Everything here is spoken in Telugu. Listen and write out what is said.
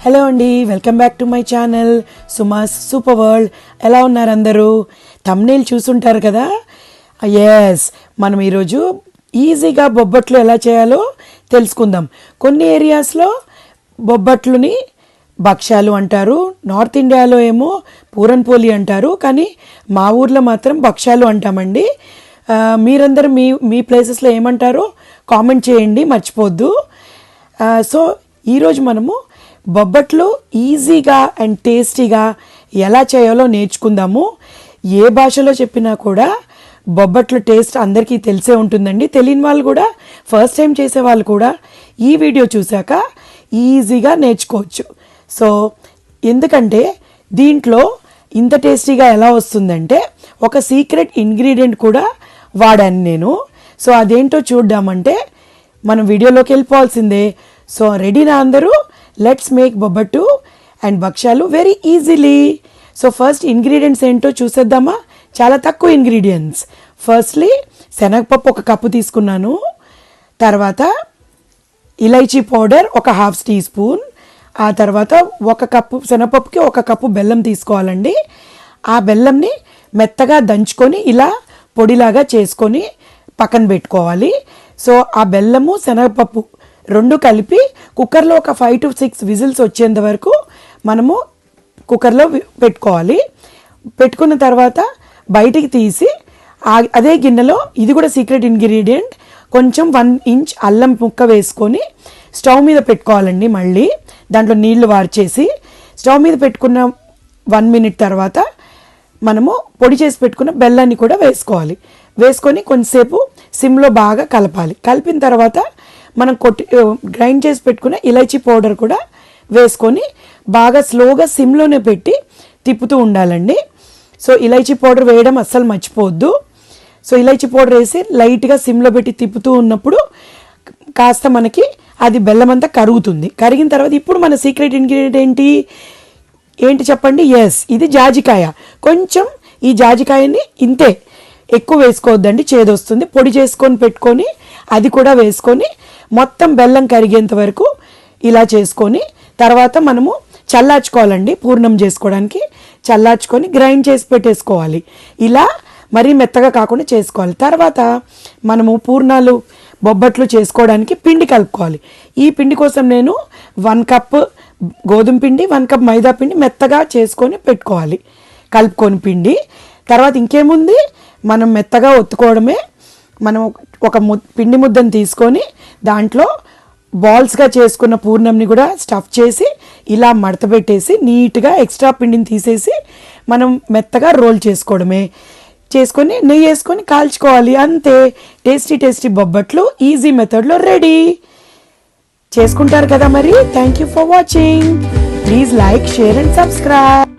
హలో అండి, welcome back to my channel సుమాస్ super world. ఎలా ఉన్నారు అందరూ? థంబ్నెయిల్ చూసుంటారు కదా. ఎస్, మనం ఈరోజు ఈజీగా బొబ్బట్లు ఎలా చేయాలో తెలుసుకుందాం. కొన్ని ఏరియాస్లో బొబ్బట్లుని భక్ష్యాలు అంటారు, నార్త్ ఇండియాలో ఏమో పూరన్ పోలి అంటారు, కానీ మా ఊర్లో మాత్రం భక్ష్యాలు అంటామండి. మీరందరూ మీ ప్లేసెస్లో ఏమంటారో కామెంట్ చేయండి, మర్చిపోద్దు. సో ఈరోజు మనము బొబ్బట్లు ఈజీగా అండ్ టేస్టీగా ఎలా చేయాలో నేర్చుకుందాము. ఏ భాషలో చెప్పినా కూడా బొబ్బట్లు టేస్ట్ అందరికీ తెలిసే ఉంటుందండి. తెలియని వాళ్ళు కూడా, ఫస్ట్ టైం చేసే వాళ్ళు కూడా ఈ వీడియో చూశాక ఈజీగా నేర్చుకోవచ్చు. సో ఎందుకంటే దీంట్లో ఇంత టేస్టీగా ఎలా వస్తుందంటే ఒక సీక్రెట్ ఇంగ్రీడియంట్ కూడా వాడాను నేను. సో అదేంటో చూద్దామంటే మనం వీడియోలోకి వెళ్ళిపోవాల్సిందే. సో రెడీనా అందరూ? లెట్స్ మేక్ బొబ్బట్టు అండ్ భక్ష్యాలు very easily. So first ingredients ఏంటో చూసేద్దామా? చాలా తక్కువ ఇంగ్రీడియంట్స్. ఫస్ట్లీ శనగపప్పు ఒక కప్పు తీసుకున్నాను. తర్వాత ఇలైచీ పౌడర్ ఒక ½ టీ స్పూన్. ఆ తర్వాత ఒక కప్పు శనగపప్పుకి ఒక కప్పు బెల్లం తీసుకోవాలండి. ఆ బెల్లంని మెత్తగా దంచుకొని ఇలా పొడిలాగా చేసుకొని పక్కన పెట్టుకోవాలి. సో ఆ బెల్లము శనగపప్పు రెండు కలిపి కుక్కర్లో ఒక 5 to 6 విజిల్స్ వచ్చేంత వరకు మనము కుక్కర్లో పెట్టుకోవాలి. పెట్టుకున్న తర్వాత బయటికి తీసి అదే గిన్నెలో, ఇది కూడా సీక్రెట్ ఇంగ్రీడియంట్, కొంచెం 1 ఇంచ్ అల్లం ముక్క వేసుకొని స్టవ్ మీద పెట్టుకోవాలండి. మళ్ళీ దాంట్లో నీళ్లు వార్చేసి స్టవ్ మీద పెట్టుకున్న 1 minute తర్వాత మనము పొడి చేసి పెట్టుకున్న బెల్లాన్ని కూడా వేసుకోవాలి. వేసుకొని కొంచెంసేపు సిమ్లో బాగా కలపాలి. కలిపిన తర్వాత మనం గ్రైండ్ చేసి పెట్టుకున్న ఇలైచీ పౌడర్ కూడా వేసుకొని బాగా స్లోగా సిమ్లోనే పెట్టి తిప్పుతూ ఉండాలండి. సో ఇలైచీ పౌడర్ వేయడం అస్సలు మర్చిపోవద్దు. సో ఇలైచీ పౌడర్ వేసి లైట్గా సిమ్లో పెట్టి తిప్పుతూ ఉన్నప్పుడు కాస్త మనకి అది బెల్లం అంతా కరుగుతుంది. కరిగిన తర్వాత ఇప్పుడు మన సీక్రెట్ ఇంగ్రీడియంట్ ఏంటి చెప్పండి? ఎస్, ఇది జాజికాయ. కొంచెం ఈ జాజికాయని ఇంతే, ఎక్కువ వేసుకోవద్దండి, చేదొస్తుంది. పొడి చేసుకొని పెట్టుకొని అది కూడా వేసుకొని మొత్తం బెల్లం కరిగేంత వరకు ఇలా చేసుకొని తర్వాత మనము చల్లార్చుకోవాలండి. పూర్ణం చేసుకోవడానికి చల్లార్చుకొని గ్రైండ్ చేసి పెట్టేసుకోవాలి. ఇలా మరీ మెత్తగా కాకుండా చేసుకోవాలి. తర్వాత మనము పూర్ణాలు బొబ్బట్లు చేసుకోవడానికి పిండి కలుపుకోవాలి. ఈ పిండి కోసం నేను 1 కప్ గోధుమ పిండి, 1 కప్ మైదా పిండి మెత్తగా చేసుకొని పెట్టుకోవాలి, కలుపుకొని పిండి. తర్వాత ఇంకేముంది, మనం మెత్తగా ఒత్తుకోవడమే. మనం ఒక పిండి ముద్దను తీసుకొని దాంట్లో బాల్స్గా చేసుకున్న పూర్ణంని కూడా స్టఫ్ చేసి ఇలా మడత పెట్టేసి నీట్గా ఎక్స్ట్రా పిండిని తీసేసి మనం మెత్తగా రోల్ చేసుకోవడమే. చేసుకొని నెయ్యి వేసుకొని కాల్చుకోవాలి, అంతే. టేస్టీ టేస్టీ బొబ్బట్లు ఈజీ మెథడ్లో రెడీ. చేసుకుంటారు కదా మరి? Thank you for watching. Please like, share and subscribe.